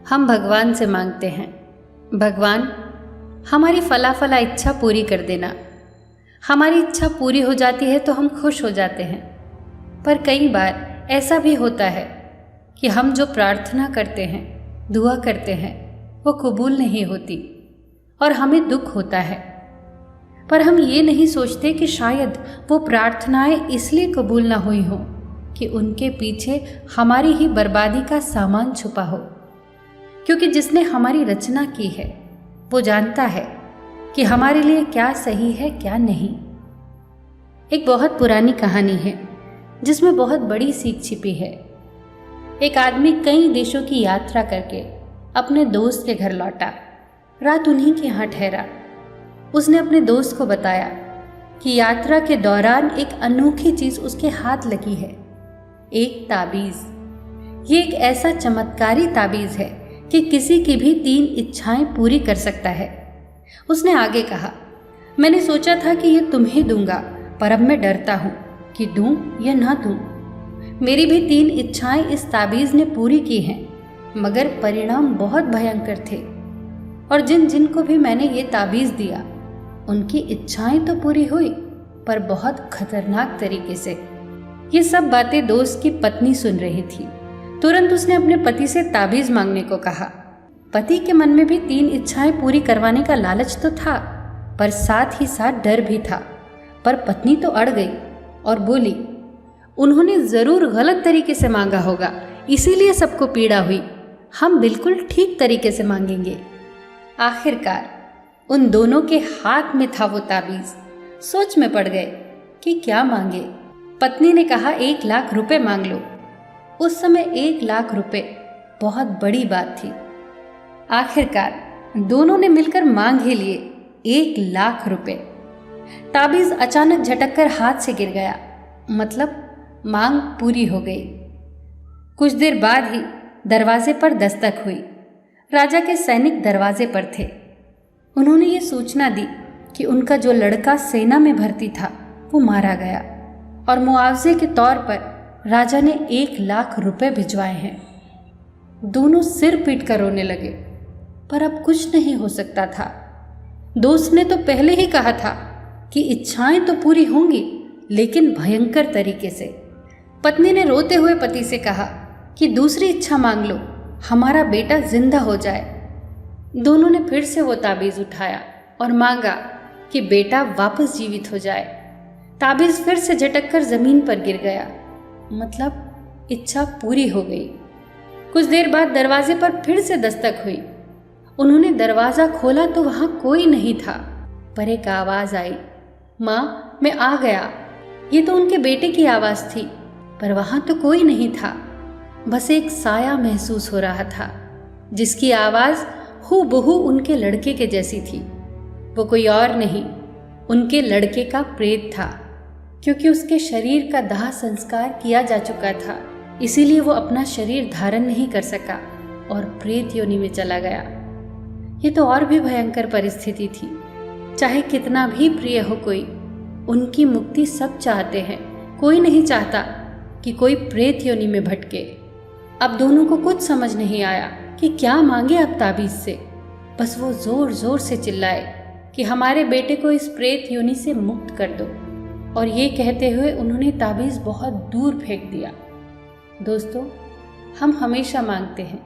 हम भगवान से मांगते हैं, भगवान हमारी फला इच्छा पूरी कर देना। हमारी इच्छा पूरी हो जाती है तो हम खुश हो जाते हैं। पर कई बार ऐसा भी होता है कि हम जो प्रार्थना करते हैं, दुआ करते हैं, वो कबूल नहीं होती और हमें दुख होता है। पर हम ये नहीं सोचते कि शायद वो प्रार्थनाएं इसलिए कबूल ना हुई हों कि उनके पीछे हमारी ही बर्बादी का सामान छुपा हो। क्योंकि जिसने हमारी रचना की है वो जानता है कि हमारे लिए क्या सही है क्या नहीं। एक बहुत पुरानी कहानी है जिसमें बहुत बड़ी सीख छिपी है। एक आदमी कई देशों की यात्रा करके अपने दोस्त के घर लौटा। रात उन्हीं के यहाँ ठहरा। उसने अपने दोस्त को बताया कि यात्रा के दौरान एक अनोखी चीज उसके हाथ लगी है, एक ताबीज। ये एक ऐसा चमत्कारी ताबीज है कि किसी की भी 3 इच्छाएं पूरी कर सकता है। उसने आगे कहा, मैंने सोचा था कि ये तुम्हें दूंगा, पर अब मैं डरता हूं कि दूं या ना दूं। मेरी भी 3 इच्छाएं इस ताबीज ने पूरी की हैं, मगर परिणाम बहुत भयंकर थे। और जिन जिन को भी मैंने ये ताबीज दिया उनकी इच्छाएं तो पूरी हुई, पर बहुत खतरनाक तरीके से। ये सब बातें दोस्त की पत्नी सुन रही थी। तुरंत उसने अपने पति से ताबीज मांगने को कहा। पति के मन में भी 3 इच्छाएं पूरी करवाने का लालच तो था, पर साथ ही साथ डर भी था। पर पत्नी तो अड़ गई और बोली, उन्होंने जरूर गलत तरीके से मांगा होगा, इसीलिए सबको पीड़ा हुई। हम बिल्कुल ठीक तरीके से मांगेंगे। आखिरकार उन दोनों के हाथ में था वो ताबीज। सोच में पड़ गए कि क्या मांगे। पत्नी ने कहा, 1 लाख रुपए मांग लो। उस समय 1 लाख रुपए बहुत बड़ी बात थी। आखिरकार दोनों ने मिलकर मांग ही लिए 1 लाख रुपए। ताबीज अचानक झटककर हाथ से गिर गया, मतलब मांग पूरी हो गई। कुछ देर बाद ही दरवाजे पर दस्तक हुई। राजा के सैनिक दरवाजे पर थे। उन्होंने ये सूचना दी कि उनका जो लड़का सेना में भर्ती था वो मारा गया और मुआवजे के तौर पर राजा ने 1 लाख रुपए भिजवाए हैं। दोनों सिर पीट कर रोने लगे, पर अब कुछ नहीं हो सकता था। दोस्त ने तो पहले ही कहा था कि इच्छाएं तो पूरी होंगी, लेकिन भयंकर तरीके से। पत्नी ने रोते हुए पति से कहा कि दूसरी इच्छा मांग लो, हमारा बेटा जिंदा हो जाए। दोनों ने फिर से वो ताबीज उठाया और मांगा कि बेटा वापस जीवित हो जाए। ताबीज फिर से झटक कर जमीन पर गिर गया, मतलब इच्छा पूरी हो गई। कुछ देर बाद दरवाजे पर फिर से दस्तक हुई। उन्होंने दरवाजा खोला तो वहां कोई नहीं था, पर एक आवाज आई, माँ मैं आ गया। ये तो उनके बेटे की आवाज थी, पर वहां तो कोई नहीं था। बस एक साया महसूस हो रहा था जिसकी आवाज हूबहू उनके लड़के के जैसी थी। वो कोई और नहीं, उनके लड़के का प्रेत था। क्योंकि उसके शरीर का दाह संस्कार किया जा चुका था, इसीलिए वो अपना शरीर धारण नहीं कर सका और प्रेत योनि में चला गया। ये तो और भी भयंकर परिस्थिति थी। चाहे कितना भी प्रिय हो कोई, उनकी मुक्ति सब चाहते हैं, कोई नहीं चाहता कि कोई प्रेत योनि में भटके। अब दोनों को कुछ समझ नहीं आया कि क्या मांगे अब ताबीज से। बस वो जोर जोर से चिल्लाए कि हमारे बेटे को इस प्रेत योनि से मुक्त कर दो, और ये कहते हुए उन्होंने ताबीज बहुत दूर फेंक दिया। दोस्तों, हम हमेशा मांगते हैं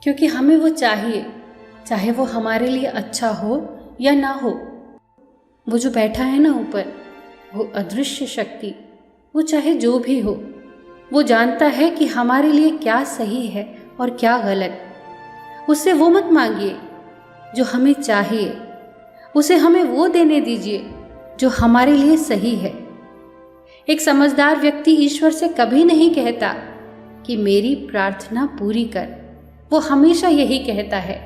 क्योंकि हमें वो चाहिए, चाहे वो हमारे लिए अच्छा हो या ना हो। वो जो बैठा है ना ऊपर, वो अदृश्य शक्ति, वो चाहे जो भी हो, वो जानता है कि हमारे लिए क्या सही है और क्या गलत। उससे वो मत मांगिए जो हमें चाहिए, उसे हमें वो देने दीजिए जो हमारे लिए सही है। एक समझदार व्यक्ति ईश्वर से कभी नहीं कहता कि मेरी प्रार्थना पूरी कर। वो हमेशा यही कहता है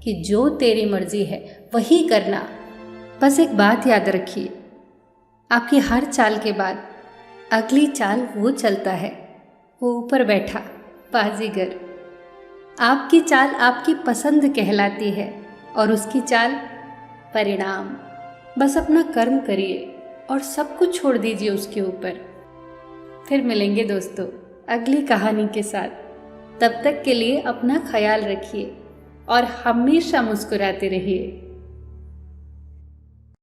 कि जो तेरी मर्जी है वही करना। बस एक बात याद रखिए, आपकी हर चाल के बाद अगली चाल वो चलता है, वो ऊपर बैठा बाजीगर। आपकी चाल आपकी पसंद कहलाती है और उसकी चाल परिणाम। बस अपना कर्म करिए और सब कुछ छोड़ दीजिए उसके ऊपर। फिर मिलेंगे दोस्तों अगली कहानी के साथ। तब तक के लिए अपना ख्याल रखिए और हमेशा मुस्कुराते रहिए।